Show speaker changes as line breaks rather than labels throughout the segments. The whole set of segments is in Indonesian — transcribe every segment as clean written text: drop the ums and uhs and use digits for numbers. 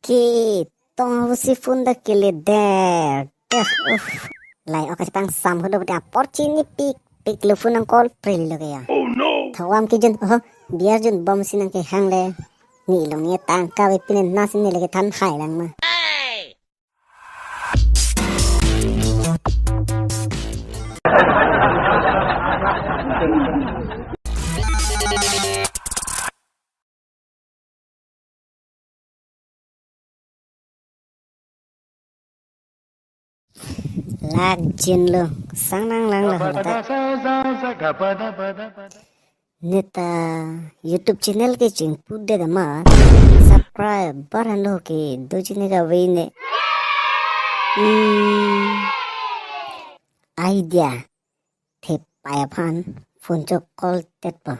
Kitong si funda kile der. Lai oka pang sam hodo bada porcini pik lu funang kol preli lo kaya.
Oh no!
Thawam ki jun biar jun bom sinang ke hang le. Ni long ni tangka we pinen nasin ni leke tan khai lang ma. Lag jin lo sang nang lang lo hota. Neta YouTube channel ke ching pudde da ma subscribe baran lo ke do chine ka veine. Idea the paya phan phone chok call tet pa.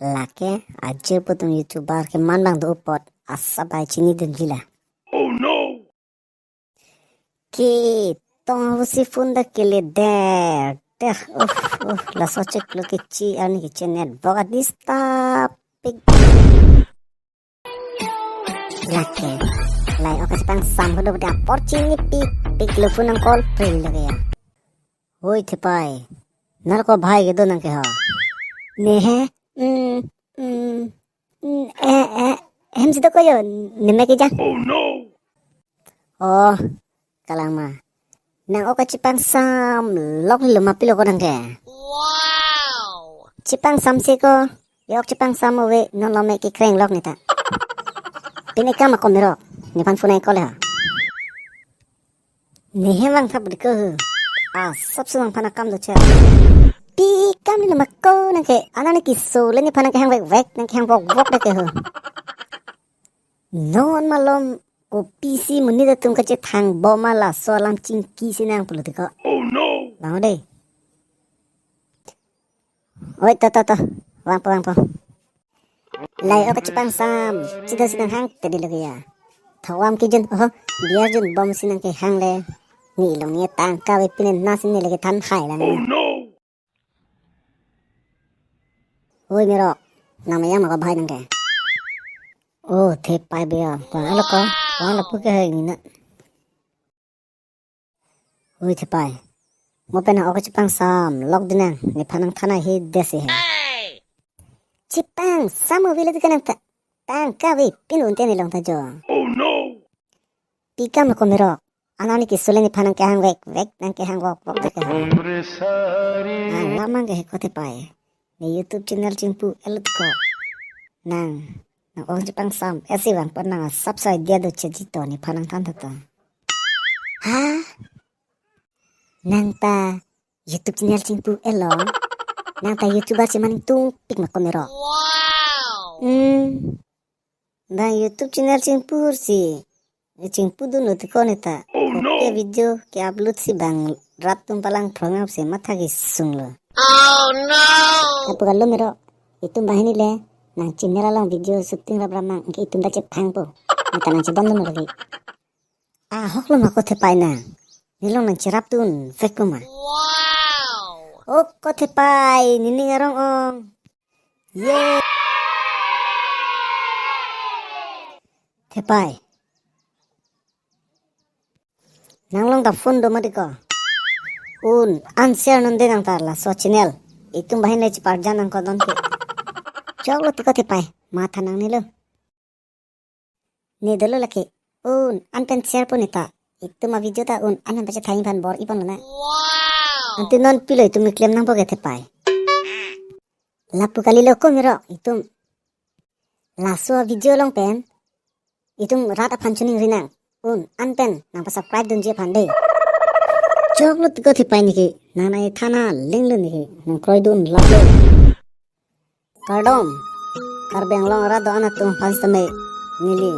Lake aje putum YouTuber ke man bang do pot asa bai chini den jila.
Oh no!
Kitong si funda kile der. La soche lo que chi ani que chenet boga dista pig. Lake lai oka pang sam hodo bada porcini pik lu funang kol preli lo kaya. Hoi thepai nar ko bhai ke do nang ke ha. Ne he hem sido ko yo nime ke ja.
Oh no!
Oh kalama nang oka cipang sam lok lu mapilo ko nang ke.
Wow!
Cipang sam se ko yok cipang sam we non lo me ki kreng lok nita. Pine kama ko mero ni pan funai ko le ha. Ni hewang thap de ko. Sab sunang pana kam do cha. Pi kam ni makko nang ke anane ki so le ni pana ke hang vek nang ke hang vok de ke ho. Non malom ko PC muni da tum ka che thang bo mala so lam ching ki sinang politika.
Oh no!
Bango deh. Oi ta. Wang pa. Lai oka cipang sam. Cita sinang hang tadi lagi ya. Thawam ki jun biar jun bom sinang ke hang le. Ni long ni tangka we pinen nasin ni lagi tan khai lang.
Oh no!
Oi mero. Namanya maka bhai nang ke. Oh the pai bea. Wang alo ko. Wang la puke hai ni na. Oi the pai. Mo pena oka cipang sam lok dinang ni panang thana hi desi hai. Cipang sam wile dikanang ta. Tangka we pinun te ni long ta jo.
Oh no!
Pika mo komero. Anani ki sule ni panang ke hang vek nang ke hang wok de ke. Lamang ke ko te pai. Ni YouTube channel chingpu elut ko. Nang ong cipang sam esi wang pernah subscribe dia do chejito ni panang tan ta. Ha? Nang ta YouTube channel chingpu elo. Nang ta YouTuber maning tung pik ma komero.
Wow!
Nang YouTube channel chingpu si. Chingpu do not ko neta.
Oh no!
Ke video ke upload si bang rat tum palang prongap se matha ki sunglo.
Oh no!
Apu gallo mero. Itum bahini le. Nang channel alang video shooting rabram nang ke itum da che phang po. Neta nang che bandon lagi. Hoklo ma ko the pai na. Nilong nang cherap tun fek ko ma.
Wow!
Oh ko the pai nini ngarong ong. Ye. The pai. Nang long da phone do ma diko. Unshare nonde nang tar la so channel. Itum bahin le chipar janang ko don ke. Choklo tiko the pai. Matha nang nilo. Ni dolo laki. Anpen share po nita. Itum a video ta anan baca thaing pan bor ipon na.
Wow!
Anti non pilo itum claim nang boge the pai. Lapu kali loko mero itum. Laso video long pen. Itum rata panchuning rinang. Anpen nang pa subscribe dun je pande. Choklo tiko the pai niki. Nana e thana linglu niki. Nang kroy dun lapo. Kardom. Karbeng long rado anatum panstame. Nili.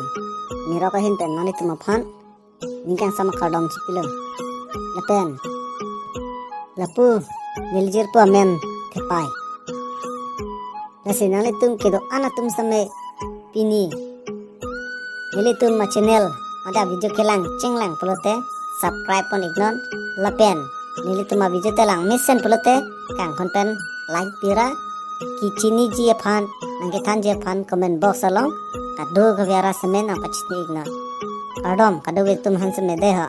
Mero ka hinten nani tuma phan. Ningkang sama kardom cipilo. Lapen. Lapu. Niljir po amen. Tepai. Nasi nali tum kedo anatum same. Pini. Nili tum ma channel. Ada video kelang cenglang pelote. Subscribe pon ignon. Lapen. Nili tum ma video telang mesen pelote. Kang konten like pira. Ki chini ji phan. Nangke than je phan comment box along. kado ka vera semen na pachti igna kadom kado we tum han seme de ha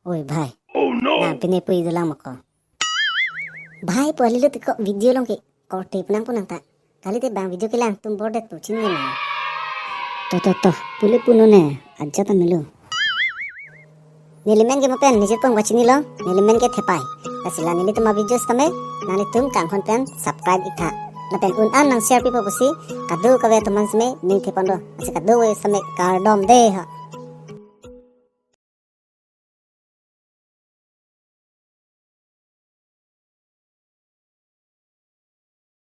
oi bhai na pine pui dulang mako bhai pali lo tiko video long ke ko tape nang punang ta kali te bang video kelang tum borde tu chinni na to pule puno ne ajja ta milu nilimen ke mopen nijir pong wachini lo nilimen ke thepai asila nili tuma videos tame nani tum kang konten subscribe ikha lapen un an nang share pipo pusi kadu kawe tuman sme ning thepondo ase kadu we same kardom de ha